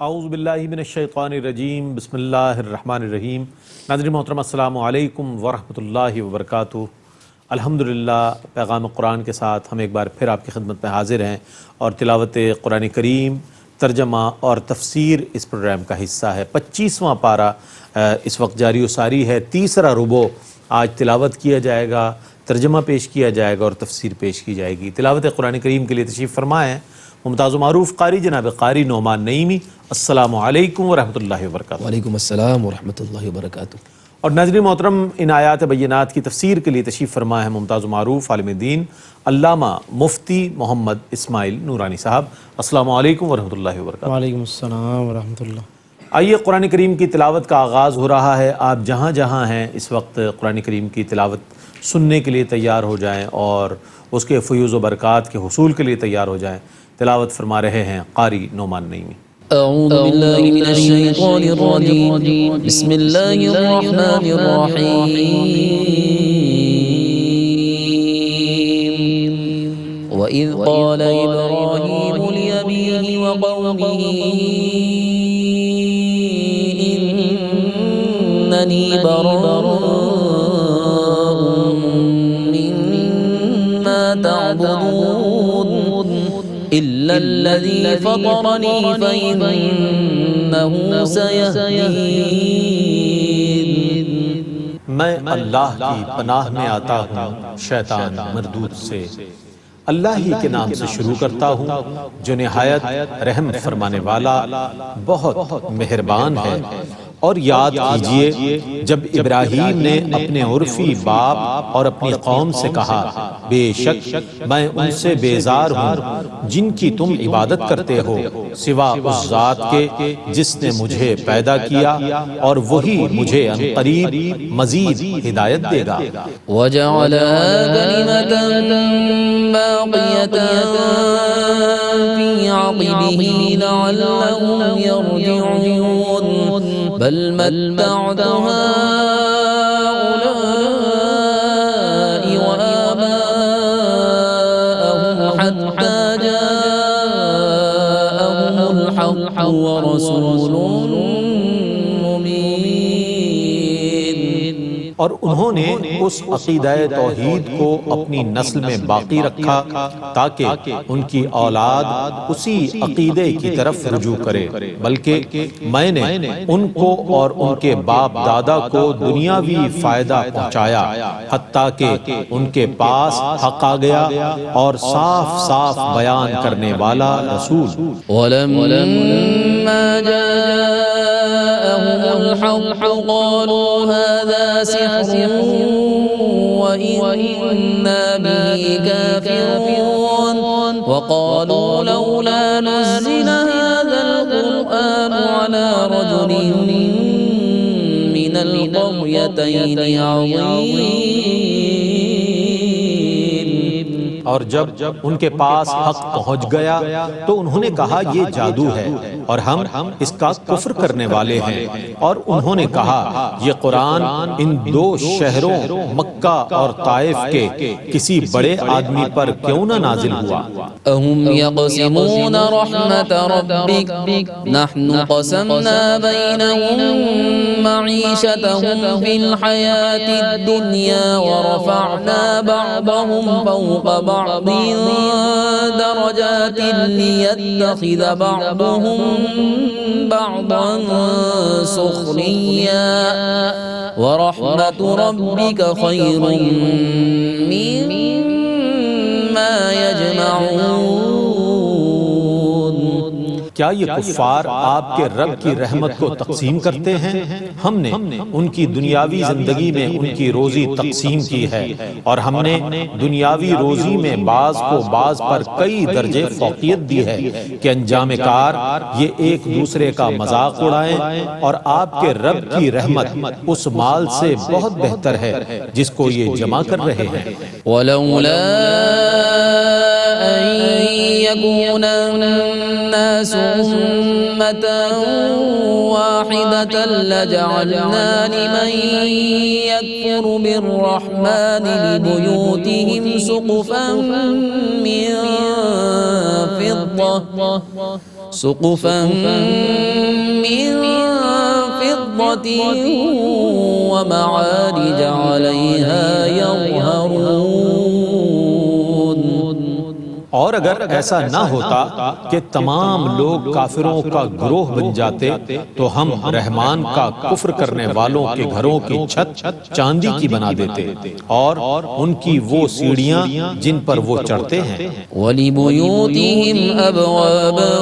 اعوذ باللہ من الشیطان الرجیم، بسم اللہ الرحمن الرحیم۔ ناظرین محترم، السلام علیکم ورحمۃ اللہ وبرکاتہ۔ الحمدللہ، پیغام قرآن کے ساتھ ہم ایک بار پھر آپ کی خدمت میں حاضر ہیں اور تلاوت قرآن کریم، ترجمہ اور تفسیر اس پروگرام کا حصہ ہے۔ 25واں پارہ اس وقت جاری و ساری ہے۔ تیسرا ربع آج تلاوت کیا جائے گا، ترجمہ پیش کیا جائے گا اور تفسیر پیش کی جائے گی۔ تلاوت قرآن کریم کے لیے تشریف فرما ہے ممتاز و معروف قاری جناب قاری نعمان نعیمی۔ السلام علیکم ورحمۃ اللہ وبرکاتہ۔ وعلیکم السلام ورحمۃ اللہ وبرکاتہ۔ اور ناظرین محترم، ان آیات بینات کی تفسیر کے لیے تشریف فرما ہے ممتاز و معروف عالم دین علامہ مفتی محمد اسماعیل نورانی صاحب۔ السلام علیکم ورحمۃ اللہ وبرکاتہ۔ وعلیکم السلام ورحمۃ اللہ۔ آئیے، قرآن کریم کی تلاوت کا آغاز ہو رہا ہے۔ آپ جہاں جہاں ہیں اس وقت قرآن کریم کی تلاوت سننے کے لیے تیار ہو جائیں اور اس کے فیوز و برکات کے حصول کے لیے تیار ہو جائیں۔ تلاوت فرما رہے ہیں قاری نعمان نعیمی۔ اعوذ باللہ من الشیطان الرجیم، بسم اللہ الرحمن الرحیم۔ وَإِذْ قَالَ إِبْرَاهِيمُ لِأَبِيهِ وَقَوْمِهِ إِنَّنِي بَرَاءٌ مِّمَّا تَعْبُدُونَ إِلَّا الَّذِي فَطَرَنِي فَإِنَّهُ سَيَهْدِينِ۔ میں اللہ کی پناہ میں آتا ہوں شیطان مردود سے۔ اللہ ہی کے نام سے شروع کرتا ہوں جو نہایت رحم فرمانے والا بہت مہربان ہے۔ اور یاد کیجئے جب ابراہیم نے اپنے عرفی باپ اور اپنی قوم سے کہا، بے شک میں ان سے بیزار ہوں جن کی تم عبادت کرتے ہو سوا اس ذات کے جس نے مجھے پیدا کیا اور وہی مجھے عنقریب مزید ہدایت دے گا۔ وَجَعَلَهَا كَلِمَةً بَاقِيَةً فِي عَقِبِهِ لَعَلَّهُمْ يَرْجِعُونَ بل متعت هؤلاء وآباءهم حتى جاءهم الحق ورسول مبين۔ اور انہوں نے اس عقیدہ توحید کو اپنی نسل میں باقی رکھا تاکہ ان کی اولاد اسی عقیدے کی طرف رجوع کرے، بلکہ میں نے ان کو اور ان کے باپ دادا کو دنیاوی فائدہ پہنچایا حتیٰ کہ ان کے پاس حق آ گیا اور صاف صاف بیان کرنے والا رسول۔ وَلَمَّا جَاءَهُمُ الْحَقُّ قَالُوا هَذَا سِحْرٌ وَإِنَّا بِهِ كَافِرُونَ وَقَالُوا لَوْلَا نُزِّلَ هَذَا الْقُرْآنُ عَلَى رَجُلٍ مِّنَ الْقَرْيَتَيْنِ عَظِيمٍ۔ اور جب ان کے پاس حق پہنچ گیا تو انہوں نے کہا یہ جادو ہے اور ہم اس کا کفر کرنے والے ہیں، اور انہوں نے کہا یہ قرآن ان دو شہروں مکہ اور طائف کے کسی بڑے آدمی پر کیوں نہ نازل ہوا۔ اہم یقسمون رحمت ربک نحن قسمنا بینہم معیشتہم فی الحیاة الدنیا ورفعنا بعضهم فوق بعض درجات لیتخذ بعضهم بعضا سخریا ورحمت ربک خیر مما یجمعون۔ کیا یہ کفار آپ کے رب کی رحمت کو تقسیم کرتے ہیں؟ ہم نے ان کی دنیاوی زندگی میں ان کی روزی تقسیم کی ہے اور ہم نے دنیاوی روزی میں بعض کو بعض پر کئی درجے فوقیت دی ہے کہ انجام کار یہ ایک دوسرے کا مذاق اڑائیں، اور آپ کے رب کی رحمت اس مال سے بہت بہتر ہے جس کو یہ جمع کر رہے ہیں۔ وَلَوْلَا أَن يَكُونَ النَّاسُ أُمَّةً وَاحِدَةً لَجَعَلْنَا لِمَن يَكْفُرُ بِالرَّحْمَنِ لِبُيُوتِهِمْ سُقُفًا مِّن ضرة ومعارج عليها يظهرون. اور اگر ایسا نہ ہوتا کہ تمام لوگ کافروں کا گروہ بن جاتے تو ہم رحمان کا کفر کرنے والوں کے گھروں کی چھت چاندی کی بنا دیتے اور ان کی وہ سیڑھیاں جن پر وہ چڑھتے ہیں. وَلِبُيُوتِهِمْ أَبْوَابًا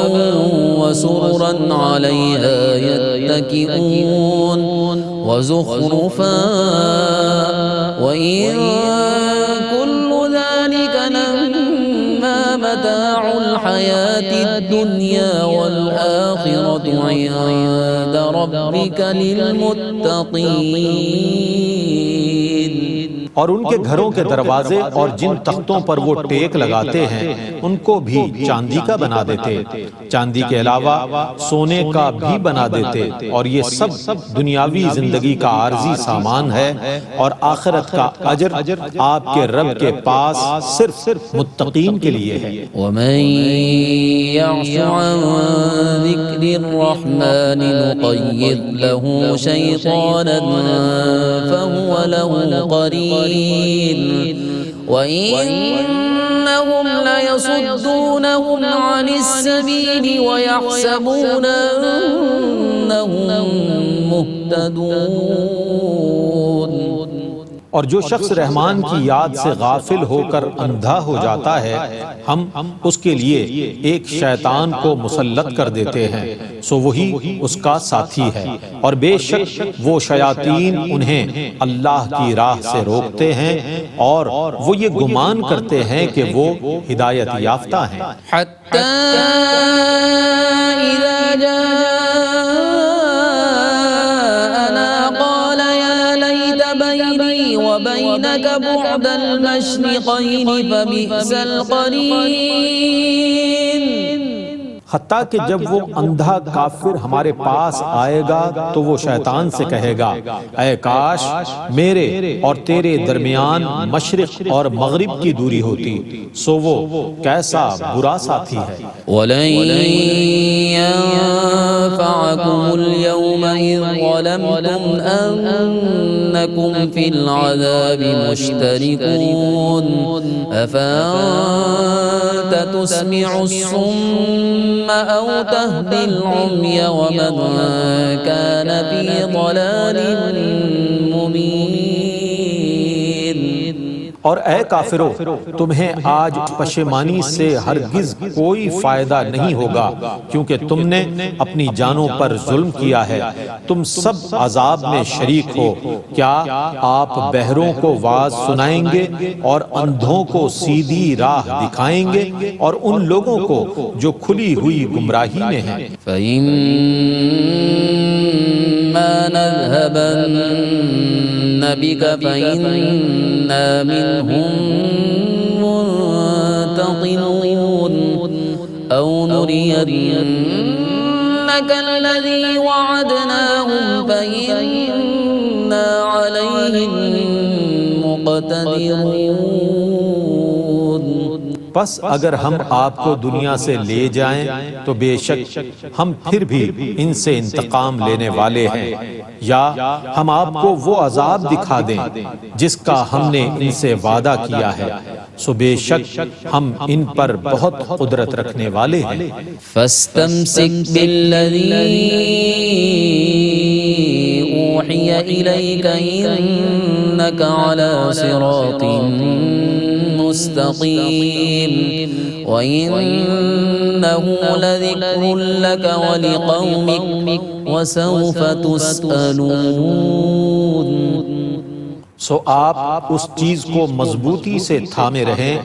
وَسُرُرًا عَلَيْهَا يَتَّكِئُونَ وَزُخْرُفًا وَإِن كُلُّ ذَلِكَ لَمَّا مَتَاعُ الْحَيَاةِ الدُّنْيَا وَالْآخِرَةُ عِندَ رَبِّكَ لِلْمُتَّقِينَ. اور ان کے گھروں کے دروازے اور جن تختوں پر وہ ٹیک لگاتے ہیں ان کو بھی چاندی کا بنا دیتے، چاندی کے علاوہ سونے کا بھی بنا دیتے، اور یہ سب دنیاوی زندگی کا عارضی سامان ہے، اور آخرت کا اجر آپ کے رب کے پاس صرف متقین کے لیے ہے. وَمَن يَعْشُ عَن ذِكْرِ الرَّحْمَنِ نُقَيِّضْ لَهُ شَيْطَانًا فَهُوَ لَهُ قَرِينٌ وَإِنَّهُمْ لَيَصُدُّونَهُمْ عَنِ السَّبِيلِ وَيَحْسَبُونَ أَنَّهُمْ مُهْتَدُونَ. اور جو شخص رحمان کی یاد سے غافل ہو کر اندھا ہو جاتا ہے ہم اس کے لیے ایک شیطان کو مسلط کر دیتے ہیں سو وہی اس کا ساتھی ہے، اور بے شک وہ شیاطین انہیں اللہ کی راہ سے روکتے ہیں اور وہ یہ گمان کرتے ہیں کہ وہ ہدایت یافتہ ہیں. حَتَّى إِذَا جَاءَنَا قَالَ يَا لَيْتَ بَيْنِي وَبَيْنَكَ بُعْدَ الْمَشْرِقَيْنِ فَبِئْسَ الْقَرِينُ. حتیٰ کہ جب وہ اندھا کافر ہمارے پاس آئے گا تو وہ شیطان سے کہے گا اے کاش میرے اور تیرے درمیان مشرق اور مغرب کی دوری ہوتی، سو وہ کیسا برا ساتھی ہے. وَلَن يَنفَعَكُمُ الْيَوْمَ إِذ ظَلَمْتُمْ أَنَّكُمْ فِي الْعَذَابِ مُشْتَرِكُونَ أَفَأَنتَ تُسْمِعُ الصُّمَّ أَوْ تَهْدِي الْعُمْيَ وَمَن كَانَ فِي ضَلَالٍ مُّبِينٍ. اور اے کافرو تمہیں آج پشیمانی سے ہرگز کوئی فائدہ نہیں ہوگا کیونکہ تم نے اپنی جانوں پر ظلم کیا ہے. تم سب عذاب میں شریک ہو. کیا آپ بہروں کو واعظ سنائیں گے اور اندھوں کو سیدھی راہ دکھائیں گے اور ان لوگوں کو جو کھلی ہوئی گمراہی میں ہیں؟ فَإِمَّا نَذْهَبَنَّ بِكَ فَإِنَّا مِنْهُمْ مُنْتَقِمُونَ أَوْ نُرِيَنَّكَ الَّذِي وَعَدْنَاهُمْ فَإِنَّا عَلَيْهِمْ مُقْتَدِرُونَ. پس اگر ہم آپ کو دنیا سے لے جائیں تو بے شک ہم پھر بھی ان سے انتقام لینے والے ہیں، یا ہم آپ کو وہ عذاب دکھا دیں جس کا ہم نے ان سے وعدہ کیا ہے، سو بے شک ہم ان پر بہت قدرت رکھنے والے ہیں. فَاسْتَمْسِكْ بِالَّذِي أُوحِيَ إِلَيْكَ إِنَّكَ عَلَى صِرَاطٍ مستقيم وإنه لذكر لك ولقومك وسوف تسألون. سو آپ اس چیز کو مضبوطی سے تھامے رہیں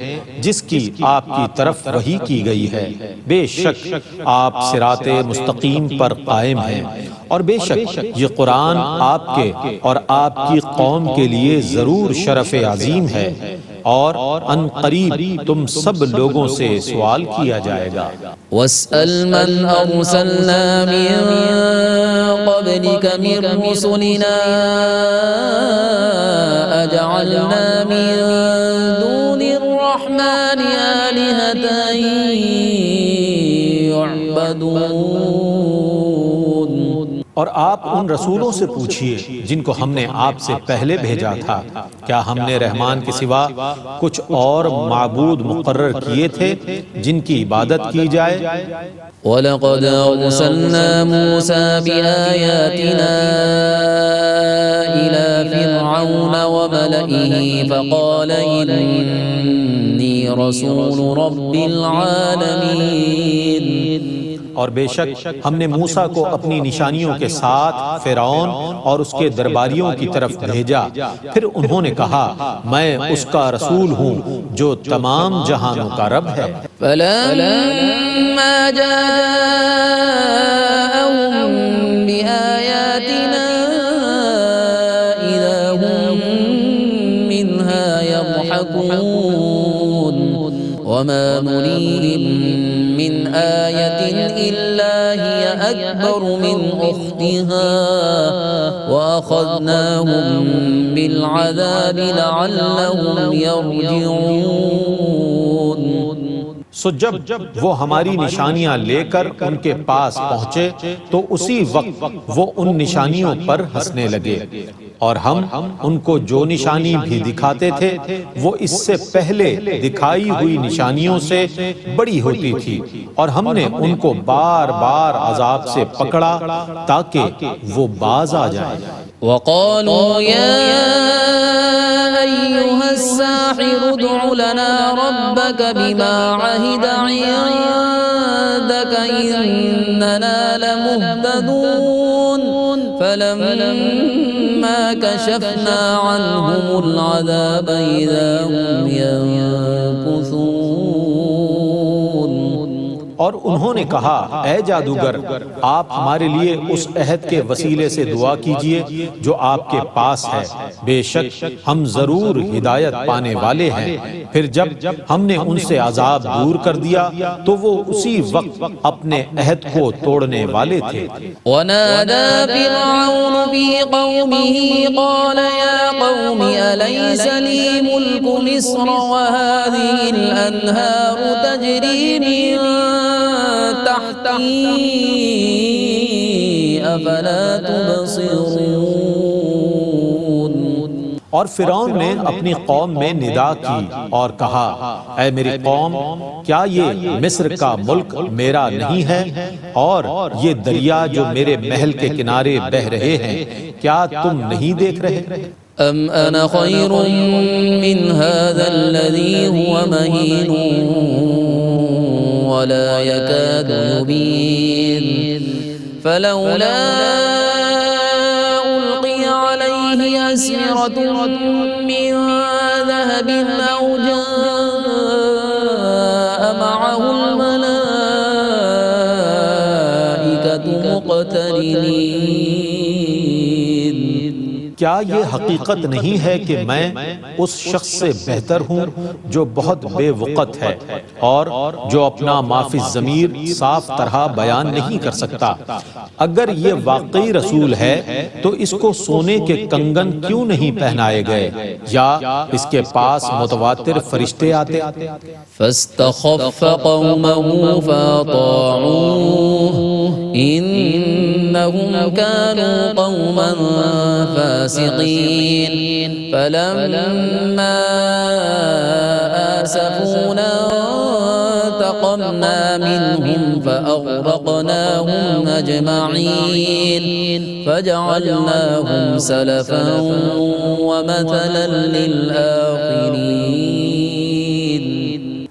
جس کی آپ کی طرف وحی کی گئی ہے. بے شک آپ صراط مستقیم پر قائم ہیں، اور بے شک یہ قرآن آپ کے اور آپ کی قوم کے لیے ضرور شرف عظیم ہے، اور ان قریب تم سب لوگوں سے سوال کیا جائے گا. وَاسْأَلْ مَنْ أَرْسَلْنَا مِن قَبْلِكَ مِن رُّسُلِنَا أَجَعَلْنَا مِن دُونِ الرَّحْمَنِ آلِهَةً يُعْبَدُونَ. اور آپ ان رسولوں سے پوچھئے جن کو ہم نے آپ سے پہلے بھیجا تھا، کیا ہم نے رحمان کے سوا کچھ اور معبود مقرر کیے تھے جن کی عبادت کی جائے؟ وَلَقَدْ أَرْسَلْنَا مُوسَى بِآيَاتِنَا إِلَى فِرْعَوْنَ وَمَلَئِهِ فَقَالَ إِنِّي رَسُولُ رَبِّ الْعَالَمِينَ۔ اور بے شک ہم نے موسیٰ کو اپنی نشانیوں کے ساتھ فرعون اور اس کے درباریوں کی طرف بھیجا، پھر انہوں نے کہا میں اس کا رسول ہوں جو تمام جہانوں کا رب ہے۔ فَلَمَّا جَاءَهُم بِآيَاتِنَا إِذَا هُم مِّنْهَا يَضْحَكُونَ وَمَا نُرِيهِم مِّنْ آيَةٍ إِلَّا هِيَ أَكْبَرُ مِنْ أُخْتِهَا وَأَخَذْنَاهُم بِالْعَذَابِ لَعَلَّهُمْ يَرْجِعُونَ۔ سو جب وہ ہماری نشانیاں لے کر ان کے پاس پہنچے تو اسی وقت وہ ان نشانیوں پر ہنسنے لگے، اور ہم ان کو جو نشانی بھی دکھاتے تھے وہ اس سے پہلے دکھائی ہوئی نشانیوں سے بڑی ہوتی تھی، اور ہم نے ان کو بار بار عذاب سے پکڑا تاکہ وہ باز آ جائیں۔ وَقَالُوا يَا أَيُّهَا السَّاحِرُ ادْعُ لَنَا رَبَّكَ بِمَا عَهِدَ عِندَكَ إِنَّنَا لَمُهْتَدُونَ فَلَمَّا كَشَفْنَا عَنْهُمُ الْعَذَابَ إِذَا هُمْ يَنكُثُونَ۔ اور انہوں نے کہا اے جادوگر آپ ہمارے لیے اس عہد کے وسیلے سے دعا کیجئے جو آپ کے پاس ہے، بے شک ہم ضرور ہدایت پانے والے ہیں۔ پھر جب ہم نے ان سے عذاب دور کر دیا تو وہ اسی وقت اپنے عہد کو توڑنے والے تھے۔ وَنَادَى فِرْعَوْنُ فِي قَوْمِهِ قَالَ يَا قَوْمِ أَلَيْسَ لِي مُلْكُ مِصْرَ وَهَٰذِهِ الْأَنْهَارُ تَجْرِي مِن تحتی افلا تبصرون۔ اور فرعون نے اپنی قوم میں ندا کی اور کہا اے میری قوم، کیا یہ مصر کا ملک میرا نہیں ہے اور یہ دریا جو میرے محل کے کنارے بہ رہے ہیں کیا تم نہیں دیکھ رہے؟ ام انا خیر من هذا الذي هو مهين ولا يكاد يبين فلولا ألقي عليه أسورة من ذهب أو جاء معه الملائكة مقترنين۔ کیا یہ حقیقت نہیں ہے کہ میں اس شخص سے بہتر ہوں جو بہت بے وقت ہے اور جو اپنا ما فی الضمیر صاف طرح بیان نہیں کر سکتا؟ اگر یہ واقعی رسول ہے تو اس کو سونے کے کنگن کیوں نہیں پہنائے گئے یا اس کے پاس متواتر فرشتے آتے؟ فاستخف قومه فاطاعوه انهم كانوا قوما فاسقين فلما آسفونا انتقمنا منهم فأغرقناهم أجمعين فجعلناهم سلفا ومثلا للآخرين۔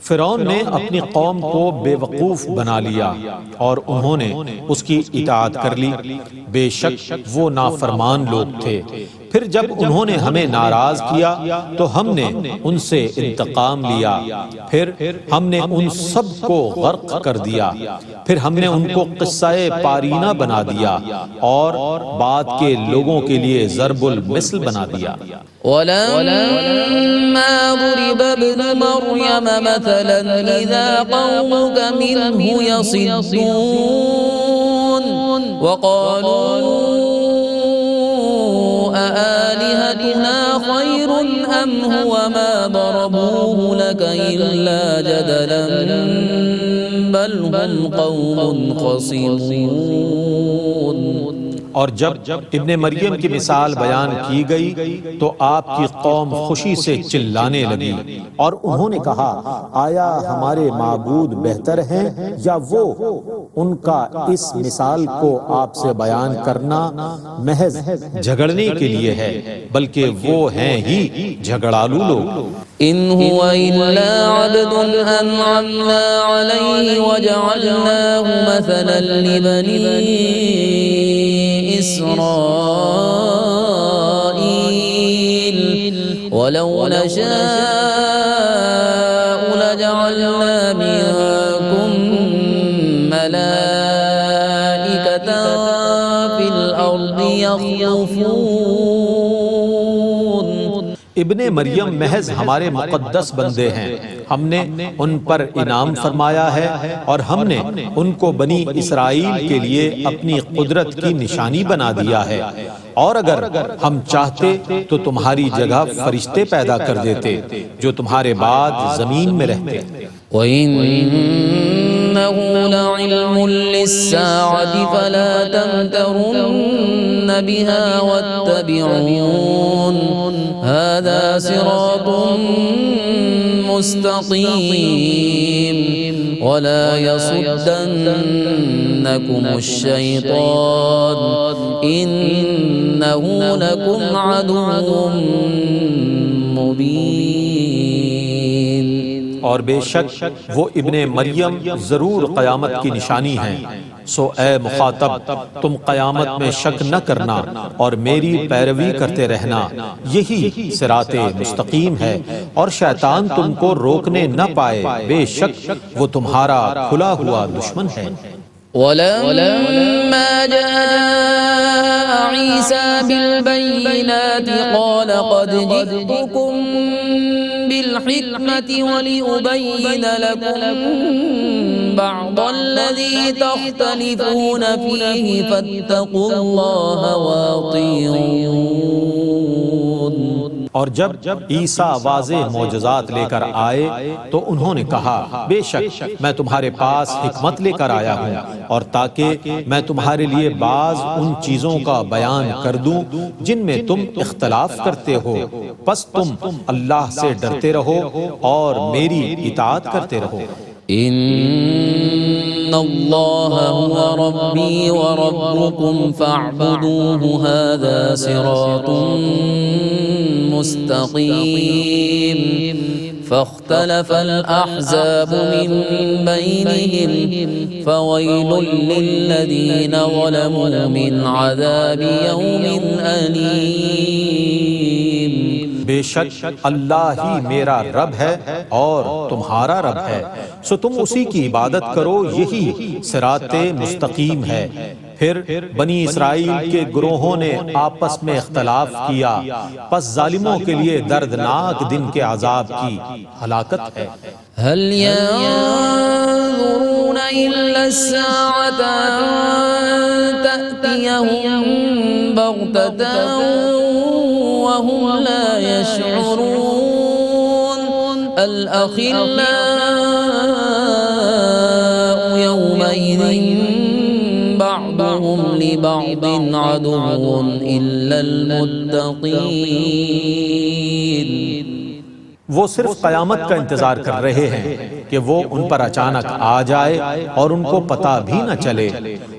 فرعون نے اپنی قوم کو بے وقوف بنا لیا اور انہوں نے اس کی اطاعت کر لی، بے شک وہ نافرمان لوگ تھے۔ پھر جب انہوں نے ہمیں ناراض کیا تو ہم نے ان سے انتقام لیا، پھر ہم نے ان سب کو غرق کر دیا، پھر ہم نے ان کو قصہ پارینہ بنا دیا اور بعد کے لوگوں کے لیے ضرب المثل بنا دیا۔ وَلَمَّا ضُرِبَ ابْنُ مَرْيَمَ مَثَلًا إِذَا قَوْمُكَ مِنْهُ يَصِدُّونَ وَقَالُوا أَآلِهَتُنَا خَيْرٌ أَمْ هُوَ مَا ضَرَبُوهُ لَكَ إِلَّا جَدَلًا بَلْ هُمْ قَوْمٌ خَصِمُونَ۔ اور جب ابن مریم کی مثال بیان کی گئی تو آپ کی قوم خوشی سے چلانے لگی اور انہوں نے کہا آیا ہمارے معبود بہتر ہیں یا وہ؟ ان کا اس مثال کو آپ سے بیان کرنا محض جھگڑنے کے لیے ہے، بلکہ وہ ہیں ہی جھگڑالو لوگ۔ إن هو إلا عبد أنعمنا عليه وجعلناه مثلا لبني إسرائيل ولو نشاء لجعلنا منكم ملائكة في الأرض يخلفون۔ ابن مریم محض ہمارے مقدس بندے ہیں، ہم نے ان پر انعام فرمایا ہے اور ہم نے ان کو بنی اسرائیل کے لیے اپنی قدرت کی نشانی بنا دیا ہے، اور اگر ہم چاہتے تو تمہاری جگہ فرشتے پیدا کر دیتے جو تمہارے بعد زمین میں رہتے۔ وَإِنَّهُ لَعِلْمٌ لِلسَّاعَةِ فَلَا تَمْتَرُنَّ بِهَا وَاتَّبِعُونِ هَذَا صِرَاطٌ مُسْتَقِيمٌ وَلَا يَصُدَّنَّكُمُ الشَّيْطَانُ إِنَّهُ لَكُمْ عَدُوٌّ مُبِينٌ۔ اور بے شک وہ ابن مریم ضرور قیامت کی نشانی ہیں، سو اے مخاطب تم قیامت میں شک نہ کرنا اور میری پیروی کرتے رہنا، یہی صراط مستقیم ہے، اور شیطان تم کو روکنے نہ پائے، بے شک وہ تمہارا کھلا ہوا دشمن ہے۔ ولما جاء عيسى بالبينات قال قد جئتكم بالحكمة ولأبين لكم بعض الذي تختلفون فيه فاتقوا الله وأطيعون۔ اور جب عیسیٰ واضح معجزات لے کر آئے تو انہوں نے کہا بے شک میں تمہارے پاس حکمت لے کر آیا ہوں، اور تاکہ میں تمہارے لیے بعض ان چیزوں کا بیان کر دوں جن میں تم اختلاف کرتے ہو، پس تم اللہ سے ڈرتے رہو اور میری اطاعت کرتے رہو۔ إن الله هو ربي وربكم فاعبدوه هذا صراط مستقيم۔ فاختلف الأحزاب من بينهم فويل للذين ظلموا من عذاب يوم أليم۔ بے شک اللہ ہی میرا رب ہے اور تمہارا رب ہے، سو تم اسی کی عبادت کرو، یہی صراط مستقیم ہے۔ پھر بنی اسرائیل کے گروہوں نے آپس میں اختلاف کیا، پس ظالموں کے لیے دردناک دن کے عذاب کی ہلاکت ہے۔ هل ينظرون إلا الساعة أن تأتيهم بغتة وهم لا يشعرون۔ الأخلاء يومئذ بعضهم لبعض عدو إلا المتقين۔ وہ صرف قیامت کا انتظار کر رہے ہیں کہ وہ ان پر اچانک آ جائے اور ان کو پتہ بھی نہ چلے۔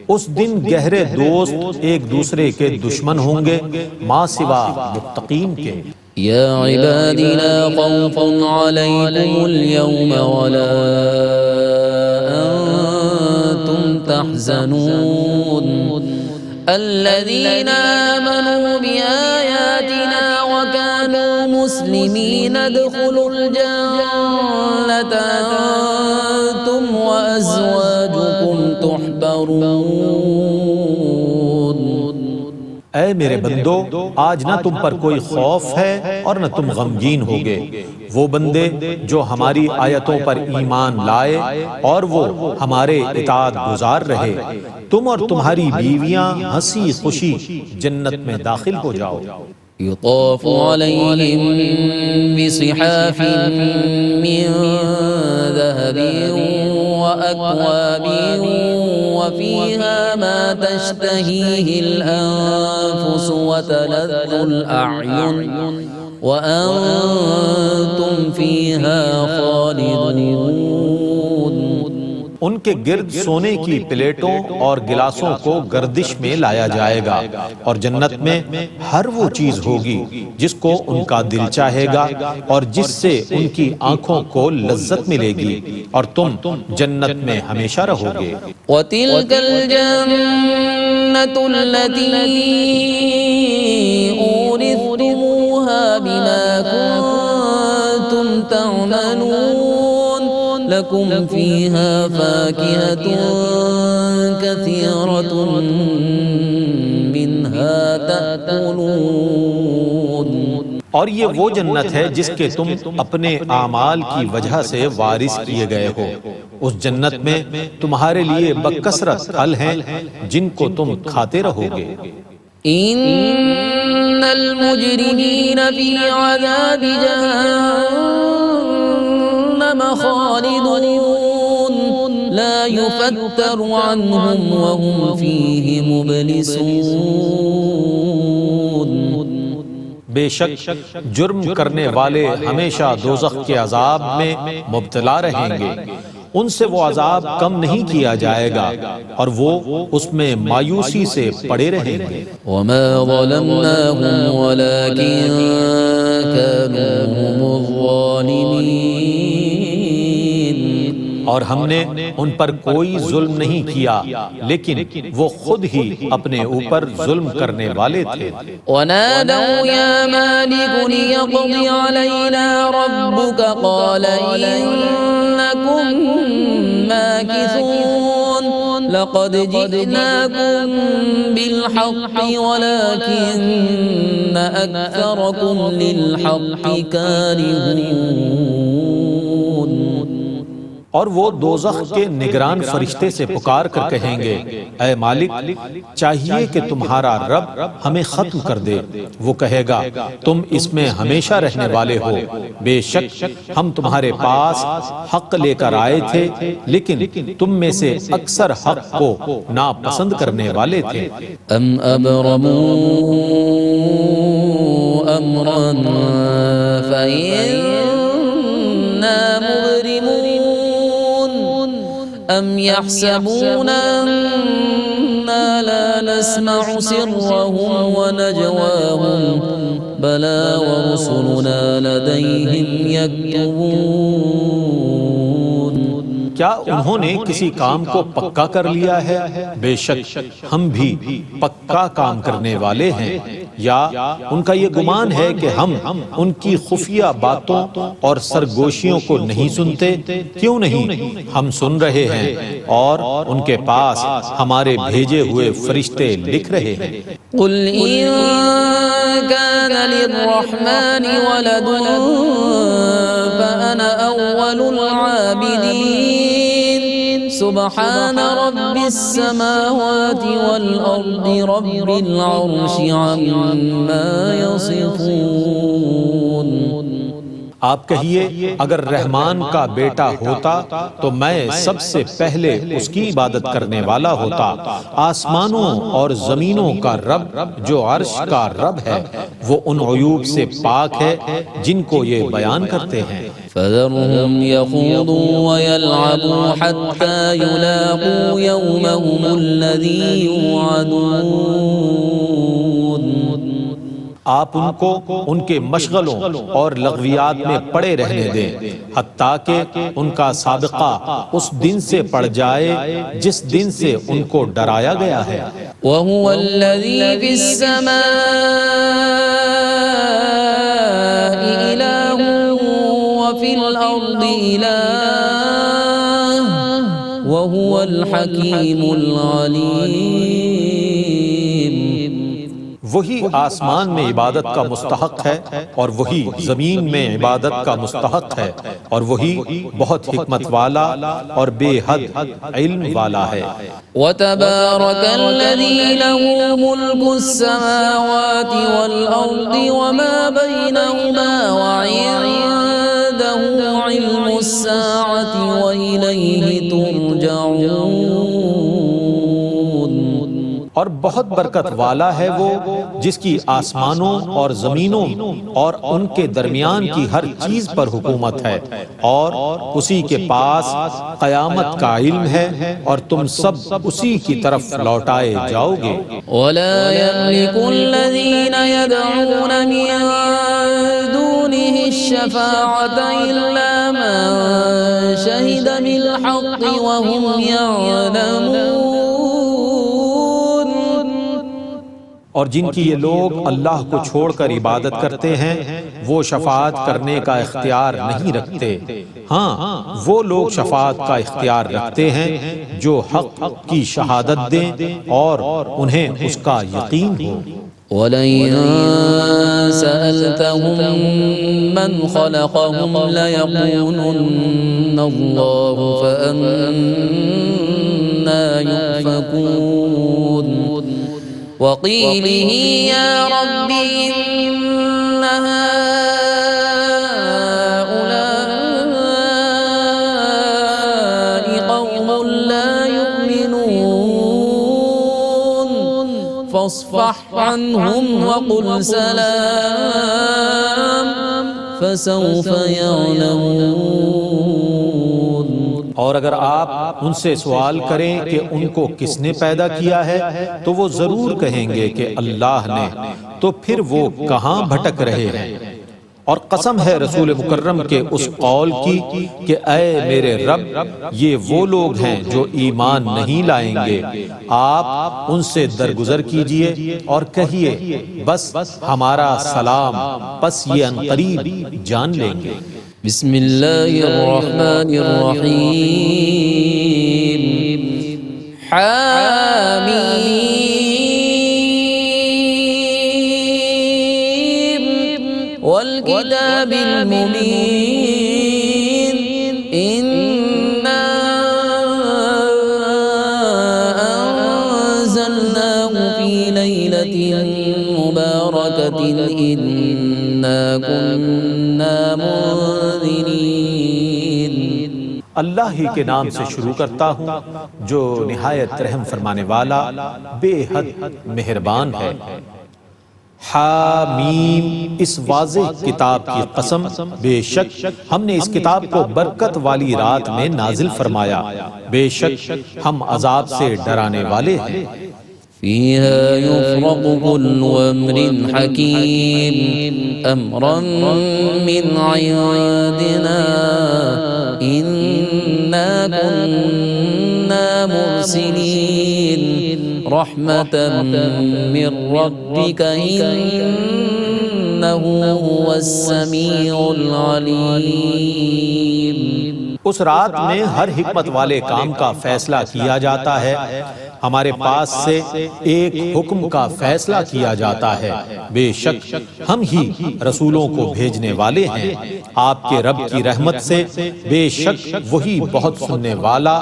اس دن گہرے دوست ایک دوسرے کے دشمن ہوں گے ماں سوا متقین کے۔ يا عباد لا خوف عليكم اليوم ولا أنتم تحزنون الذين آمنوا بآياتنا وكانوا مسلمين ادخلوا الجنة أنتم وأزواجكم تحبرون۔ اے میرے بندو آج نہ تم پر کوئی خوف ہے اور نہ تم غمگین ہوگے، وہ بندے جو ہماری آیتوں پر ایمان لائے اور وہ ہمارے اطاعت گزار رہے، تم اور تمہاری بیویاں ہنسی خوشی جنت میں داخل ہو جاؤ۔ يطاف عليهم بصحاف من ذهب وأكواب وفيها ما تشتهيه الأنفس وتلذ الأعين وأنتم فيها خالدون۔ ان کے گرد سونے کی پلیٹوں اور گلاسوں کو گردش میں لایا جائے گا، اور جنت میں ہر وہ چیز ہوگی جس کو ان کا دل چاہے گا اور جس سے ان کی آنکھوں کو لذت ملے گی، اور تم جنت میں ہمیشہ رہو گے۔ وَتِلْكَ الْجَنَّةُ الَّتِي أُورِثْتُمُوهَا بِمَا كُنتُمْ تَعْمَلُونَ لَكُمْ فِيهَا فَاكِهَةٌ كَثِيرَةٌ مِنْهَا تَأْكُلُونَ۔ اور یہ وہ جنت ہے جس کے تم اپنے اعمال کی وجہ سے وارث کیے گئے ہو۔ اس جنت میں تمہارے لیے بکثرت پھل ہیں جن کو تم کھاتے رہو گے۔ ان المجرمین فی عذاب جہنم خالدون لا یفتر عنہم وهم فیہ مبلسون۔ بے شک جرم کرنے والے ہمیشہ دوزخ کے عذاب میں مبتلا رہیں گے، ان سے وہ عذاب کم نہیں کیا جائے گا اور وہ اس میں مایوسی سے پڑے رہیں گے۔ وما ظلمناهم ولكن كانوا هم الظالمين۔ اور ہم نے ان پر کوئی ظلم نہیں کیا لیکن وہ خود ہی اپنے اوپر ظلم کرنے والے تھے۔ ونادوا يا مالك ليقض علينا ربك قال إنكم ماكثون لقد جئناكم بالحق ولكن أكثركم للحق كارهون۔ اور وہ دوزخ کے نگران فرشتے سے پکار کر کہیں گے، اے مالک چاہیے کہ تمہارا رب ہمیں ختم کر دے۔ وہ کہے گا تم اس میں ہمیشہ رہنے والے ہو، بے شک ہم تمہارے پاس حق لے کر آئے تھے لیکن تم میں سے اکثر حق کو ناپسند کرنے والے تھے۔ ام ابرموا امرا فإنا مبرمون ام يحسبون أننا لا نسمع سرهم ونجواهم بلى ورسلنا لديهم يكتبون۔ کیا انہوں نے کسی کام کو پکا کر لیا ہے؟ بے شک ہم بھی پکا کام کرنے والے ہیں۔ یا ان کا یہ گمان ہے کہ ہم ان کی خفیہ باتوں اور سرگوشیوں کو نہیں سنتے؟ کیوں نہیں، ہم سن رہے ہیں اور ان کے پاس ہمارے بھیجے ہوئے فرشتے لکھ رہے ہیں۔ قل إن كان للرحمن ولد فأنا أول العابدين سبحان رب السماوات والأرض رب العرش عما يصفون۔ آپ کہیے اگر رحمان کا بیٹا ہوتا تو میں سب سے پہلے اس کی عبادت کرنے والا ہوتا۔ آسمانوں اور زمینوں کا رب جو عرش کا رب ہے وہ ان عیوب سے پاک ہے جن کو یہ بیان کرتے ہیں۔ فذرهم يخوضوا ويلعبوا حتى يلاقوا يومهم الذي يوعدون۔ آپ ان کو ان کے مشغلوں اور لغویات میں پڑے رہنے دیں حتیٰ کہ ان کا سابقہ اس دن سے پڑ جائے جس دن سے ان کو ڈرایا گیا ہے۔ وَهُوَ الَّذِي فِي السَّمَاءِ إِلَٰهٌ وَفِي الْأَرْضِ إِلَٰهٌ وَهُوَ الْحَكِيمُ الْعَلِيمُ۔ وہی آسمان میں عبادت کا مستحق ہے اور وہی زمین میں عبادت کا مستحق ہے اور وہی بہت حکمت والا اور بے حد علم والا ہے۔ وَتَبَارَكَ الَّذِي لَهُ مُلْكُ السَّمَاوَاتِ وَالْأَرْضِ وَمَا بَيْنَهُمَا وَعِندَهُ عِلْمُ السَّاعَةِ وَإِلَيْهِ تُرْجَعُونَ۔ اور بہت برکت والا ہے وہ جس کی آسمانوں اور زمینوں اور ان کے درمیان کی ہر چیز پر حکومت ہے، اور اسی کے پاس قیامت کا علم ہے، اور تم سب اسی کی طرف لوٹائے جاؤ گے۔ ولا يملك الذين يدعون من دونه الشفاعة إلا من شهد بالحق وهم يعلمون۔ اور جن کی یہ لوگ اللہ کو چھوڑ کر عبادت کرتے ہیں وہ شفاعت کرنے کا اختیار نہیں رکھتے، ہاں وہ لوگ شفاعت کا اختیار رکھتے ہیں جو حق کی شہادت دیں اور انہیں اس کا یقین ہو۔ وَلَئِن سَأَلْتَهُم مَّنْ خَلَقَهُمْ لَيَقُولُنَّ اللَّهُ فَأَنَّىٰ يُؤْفَكُونَ۔ وَقِيلِهِ يَا رَبِّ إِنَّ هَٰؤُلَاءِ قَوْمٌ لَّا يُؤْمِنُونَ فَاصْفَحْ عَنْهُمْ وَقُلْ سَلَامٌ فَسَوْفَ يَعْلَمُونَ۔ اور اگر آپ ان سے سوال کریں کہ ان کو کس نے پیدا کیا ہے تو وہ ضرور کہیں گے کہ اللہ نے، تو پھر وہ کہاں بھٹک رہے ہیں۔ اور قسم ہے رسول مکرم کے اس قول کی کہ اے میرے رب، یہ وہ لوگ ہیں جو ایمان نہیں لائیں گے، آپ ان سے درگزر کیجئے اور کہیے بس ہمارا سلام، پس یہ عنقریب جان لیں گے۔ بسم اللہ الرحمن الرحیم۔ حامیم والکتاب المبین انا انزلناه فی لیلۃ مبارکۃ انا كنا منذرین۔ اللہ ہی کے نام سے شروع کرتا ہوں جو نہایت رحم فرمانے والا بے حد مہربان ہے۔ حامیم، اس واضح کتاب کی قسم، بے شک ہم نے اس کتاب کو برکت والی رات میں نازل فرمایا، بے شک ہم عذاب سے ڈرانے والے ہیں۔ فيها يفرق كل أمر حكيم أمرا من عندنا إنا كنا مرسلين رحمة من ربك إنه هو السميع العليم۔ اس رات میں ہر حکمت والے کام کا فیصلہ کیا جاتا ہے، ہمارے پاس سے ایک حکم کا فیصلہ کیا جاتا ہے، بے شک ہم ہی رسولوں کو بھیجنے والے ہیں آپ کے رب کی رحمت سے، بے شک وہی بہت سننے والا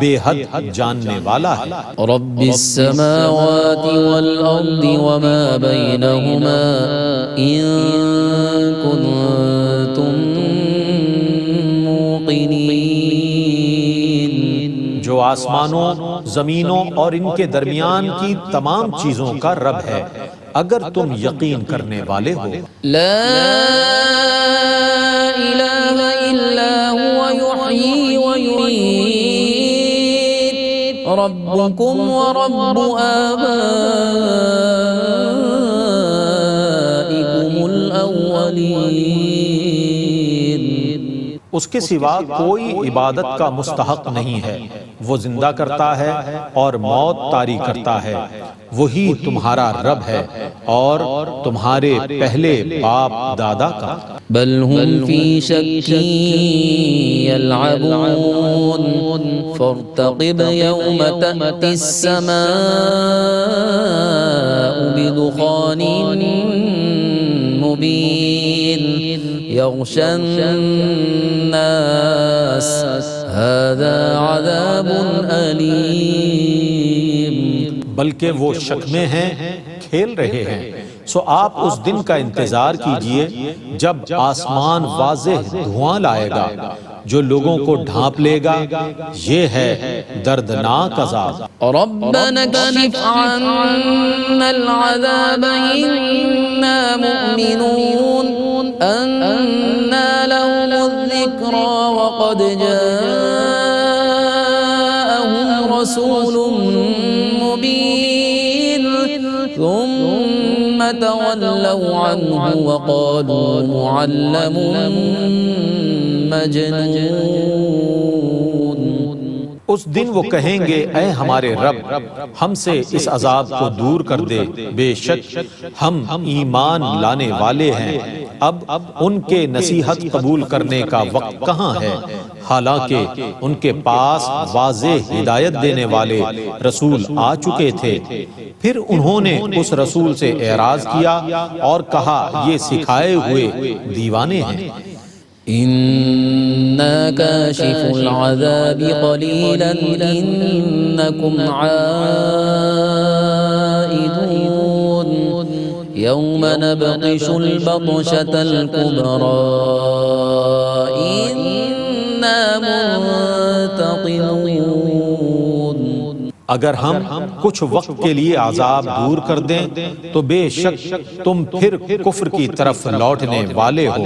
بے حد جاننے والا ہے۔ رب السماوات والأرض وما بينهما إن كنتم جو آسمانوں، زمینوں اور ان کے درمیان کی تمام چیزوں کا رب ہے، اگر تم یقین کرنے والے ہو۔ لا الہ الا هو یحیی ویمیت ربکم ورب آبائکم الاولین۔ اس کے سوا کوئی عبادت کا مستحق نہیں ہے، وہ زندہ کرتا ہے اور موت طاری کرتا ہے، وہی تمہارا رب ہے اور تمہارے پہلے باپ دادا کا۔ بل هم فی شک یلعبون فارتقب یوم تأتی السماء بدخان مبین یغشی الناس هذا عذاب علیم۔ بلکہ وہ شک میں ہیں، کھیل رہے ہیں، سو آپ اس دن کا انتظار کیجئے جب آسمان واضح دھواں لائے گا، جو لوگوں کو ڈھانپ لے گا، یہ ہے دردناک عذاب۔ ربنا اكشف عنا العذاب إنا مؤمنون أنا لهم الذكرى وقد جاءهم رسول مبين ثم تولوا عنه وقالوا معلم مجنون۔ اس دن وہ کہیں گے اے ہمارے رب، ہم سے اس عذاب کو دور کر دے، بے شک ہم ایمان لانے والے ہیں۔ اب ان کے نصیحت قبول کرنے کا وقت کہاں ہے، حالانکہ ان کے پاس واضح ہدایت دینے والے رسول آ چکے تھے۔ پھر انہوں نے اس رسول سے اعراض کیا اور کہا یہ سکھائے ہوئے دیوانے ہیں۔ إنا كاشف العذاب قليلا إنكم عائدون يوم نبطش البطشة الكبرى إنا منتقمون۔ اگر ہم کچھ وقت کے لیے عذاب دور کر دیں تو بے شک تم پھر کفر کی طرف لوٹنے والے ہو،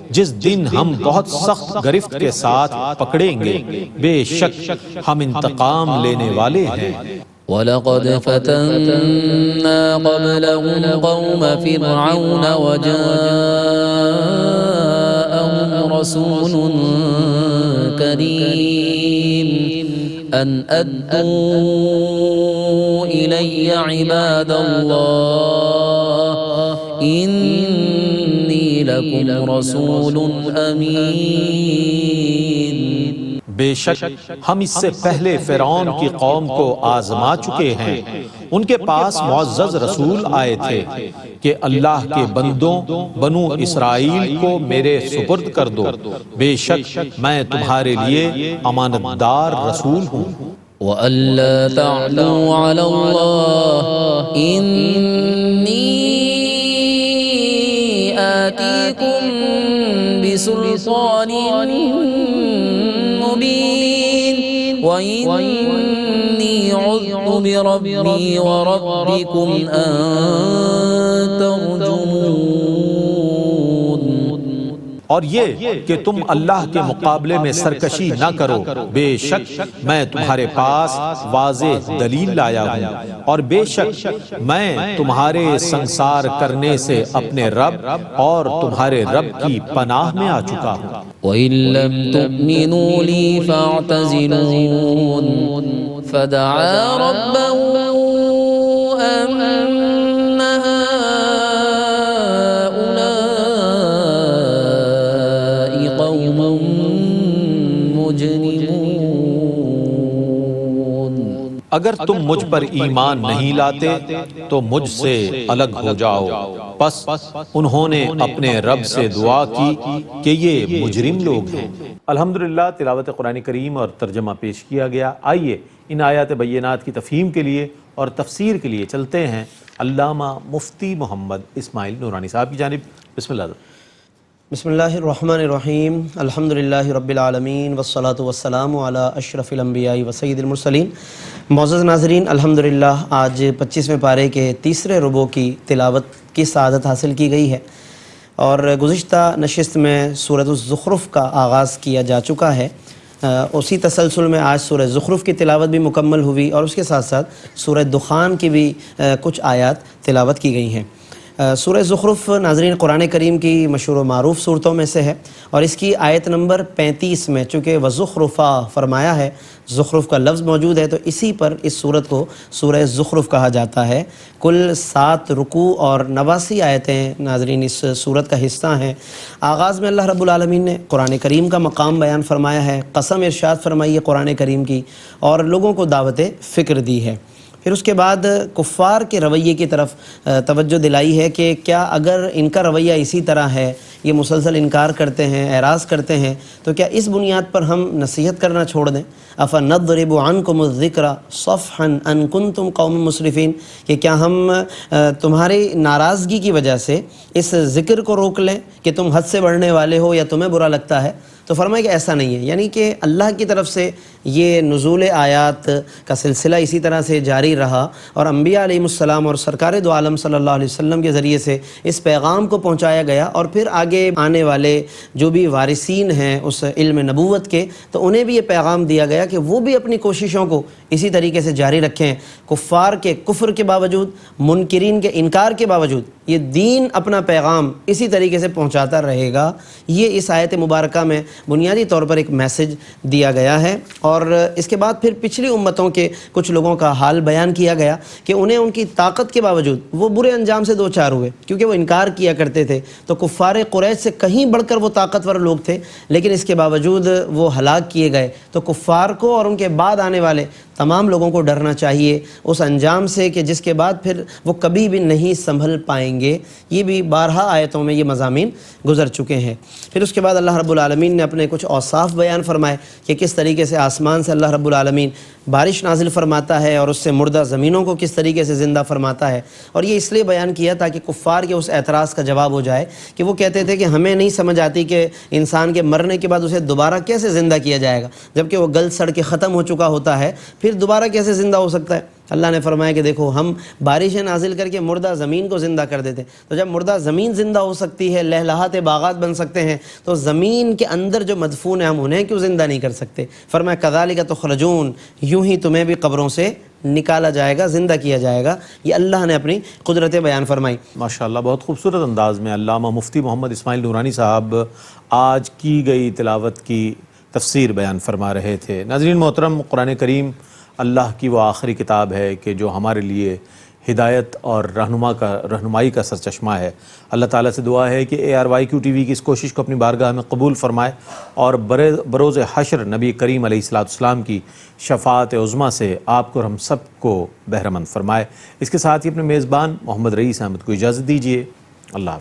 جس دن ہم بہت سخت گرفت کے ساتھ پکڑیں گے، بے شک ہم انتقام لینے والے ہیں۔ وَلَقَدْ فَتَنَّا قَبْلَهُمْ قَوْمَ فِرْعَوْنَ وَجَاءَهُمْ رَسُولٌ كَرِيمٌ أَنْ أَدُّوا إِلَيَّ عِبَادَ اللَّهِ إِنِّي لَكُمْ رَسُولٌ أَمِينٌ۔ بے شک ہم اس سے پہلے فرعون کی قوم کو آزما چکے ہیں، ان کے پاس معزز رسول آئے تھے کہ اللہ کے بندوں بنو اسرائیل کو میرے سپرد کر دو، بے شک میں تمہارے لیے امانت دار رسول ہوں۔ وَأَلَّا تَعْلُوا عَلَى اللَّهِ إِنِّي آتِيكُمْ بِسُلْطَانٍ مُبِينٍ وَإِنِّي عُذْتُ بِرَبِّي وَرَبِّكُمْ أَن تَرْجُمُونِ۔ اور یہ کہ تم اللہ کے مقابلے میں سرکشی نہ کرو، بے شک میں تمہارے پاس واضح دلیل لایا ہوں، اور بے شک میں تمہارے سنسار کرنے سے اپنے رب اور تمہارے رب کی پناہ میں آ چکا ہوں۔ وَإِن لَّمْ تُؤْمِنُوا لِي فَاعْتَزِلُونِ فَدَعَا رَبَّهُ أَنَّ هَٰؤُلَاءِ قَوْمٌ مُجْرِمُونَ۔ اگر تم مجھ پر ایمان نہیں لاتے تو مجھ سے الگ ہو جاؤ۔ پس انہوں نے اپنے رب سے دعا کی کہ یہ مجرم لوگ ہیں۔ الحمدللہ تلاوت قرآن کریم اور ترجمہ پیش کیا گیا۔ آئیے ان آیات بینات کی تفہیم کے لیے اور تفسیر کے لیے چلتے ہیں علامہ مفتی محمد اسماعیل نورانی صاحب کی جانب۔ بسم اللہ۔ بسم اللہ الرحمن الرحیم، الحمدللہ رب العالمین والصلاة والسلام علی اشرف الانبیاء وسید المرسلین۔ معزز ناظرین، الحمدللہ آج 25ویں پارے کے تیسرے ربع کی تلاوت کی سعادت حاصل کی گئی ہے، اور گزشتہ نشست میں سورۃ الزخرف کا آغاز کیا جا چکا ہے۔ اسی تسلسل میں آج سورہ زخرف کی تلاوت بھی مکمل ہوئی، اور اس کے ساتھ ساتھ سورہ دخان کی بھی کچھ آیات تلاوت کی گئی ہیں۔ سورہ زخرف ناظرین قرآن کریم کی مشہور و معروف صورتوں میں سے ہے، اور اس کی آیت نمبر 35 میں چونکہ وزخرفا فرمایا ہے، زخرف کا لفظ موجود ہے، تو اسی پر اس صورت کو سورہ زخرف کہا جاتا ہے۔ کل 7 رکوع اور 89 آیتیں ناظرین اس صورت کا حصہ ہیں۔ آغاز میں اللہ رب العالمین نے قرآن کریم کا مقام بیان فرمایا ہے، قسم ارشاد فرمائی ہے قرآن کریم کی، اور لوگوں کو دعوت فکر دی ہے۔ پھر اس کے بعد کفار کے رویے کی طرف توجہ دلائی ہے کہ کیا اگر ان کا رویہ اسی طرح ہے، یہ مسلسل انکار کرتے ہیں، اعراض کرتے ہیں، تو کیا اس بنیاد پر ہم نصیحت کرنا چھوڑ دیں؟ أَفَنَضْرِبُ عَنْكُمُ الذِّكْرَ صَفْحًا أَن كُنتُمْ قَوْمًا مُسْرِفِينَ، کہ کیا ہم تمہاری ناراضگی کی وجہ سے اس ذکر کو روک لیں کہ تم حد سے بڑھنے والے ہو یا تمہیں برا لگتا ہے؟ تو تو فرمایا کہ ایسا نہیں ہے، یعنی کہ اللہ کی طرف سے یہ نزول آیات کا سلسلہ اسی طرح سے جاری رہا اور انبیاء علیہ السلام اور سرکار دو عالم صلی اللہ علیہ وسلم کے ذریعے سے اس پیغام کو پہنچایا گیا، اور پھر آگے آنے والے جو بھی وارثین ہیں اس علم نبوت کے، تو انہیں بھی یہ پیغام دیا گیا کہ وہ بھی اپنی کوششوں کو اسی طریقے سے جاری رکھیں، کفار کے کفر کے باوجود، منکرین کے انکار کے باوجود یہ دین اپنا پیغام اسی طریقے سے پہنچاتا رہے گا۔ یہ اس آیت مبارکہ میں بنیادی طور پر ایک میسج دیا گیا ہے، اور اس کے بعد پھر پچھلی امتوں کے کچھ لوگوں کا حال بیان کیا گیا کہ انہیں ان کی طاقت کے باوجود وہ برے انجام سے دوچار ہوئے، کیونکہ وہ انکار کیا کرتے تھے، تو کفار قریش سے کہیں بڑھ کر وہ طاقتور لوگ تھے، لیکن اس کے باوجود وہ ہلاک کیے گئے۔ تو کفار کو اور ان کے بعد آنے والے تمام لوگوں کو ڈرنا چاہیے اس انجام سے کہ جس کے بعد پھر وہ کبھی بھی نہیں سنبھل پائیں گے۔ یہ بھی بارہا آیتوں میں یہ مضامین گزر چکے ہیں۔ پھر اس کے بعد اللہ رب العالمین نے اپنے کچھ اوصاف بیان فرمائے کہ کس طریقے سے آسمان سے اللہ رب العالمین بارش نازل فرماتا ہے اور اس سے مردہ زمینوں کو کس طریقے سے زندہ فرماتا ہے، اور یہ اس لیے بیان کیا تاکہ کفار کے اس اعتراض کا جواب ہو جائے کہ وہ کہتے تھے کہ ہمیں نہیں سمجھ آتی کہ انسان کے مرنے کے بعد اسے دوبارہ کیسے زندہ کیا جائے گا، جبکہ وہ گل سڑ کے ختم ہو چکا ہوتا ہے، پھر دوبارہ کیسے زندہ ہو سکتا ہے۔ اللہ نے فرمایا کہ دیکھو ہم بارشیں نازل کر کے مردہ زمین کو زندہ کر دیتے، تو جب مردہ زمین زندہ ہو سکتی ہے، لہلہاتے باغات بن سکتے ہیں، تو زمین کے اندر جو مدفون ہیں ہم انہیں کیوں زندہ نہیں کر سکتے؟ فرمایا کذالک تخرجون، یوں ہی تمہیں بھی قبروں سے نکالا جائے گا، زندہ کیا جائے گا۔ یہ اللہ نے اپنی قدرت بیان فرمائی۔ ماشاءاللہ، بہت خوبصورت انداز میں علامہ مفتی محمد اسماعیل نورانی صاحب آج کی گئی تلاوت کی تفسیر بیان فرما رہے تھے۔ ناظرین محترم، قرآن کریم اللہ کی وہ آخری کتاب ہے کہ جو ہمارے لیے ہدایت اور رہنمائی کا سرچشمہ ہے۔ اللہ تعالیٰ سے دعا ہے کہ ARYQ TV کی اس کوشش کو اپنی بارگاہ میں قبول فرمائے اور بروز حشر نبی کریم علیہ السلام کی شفاعت عظمیٰ سے آپ کو اور ہم سب کو بہرہ مند فرمائے۔ اس کے ساتھ ہی اپنے میزبان محمد رئیس احمد کو اجازت دیجیے۔ اللہ حافظ۔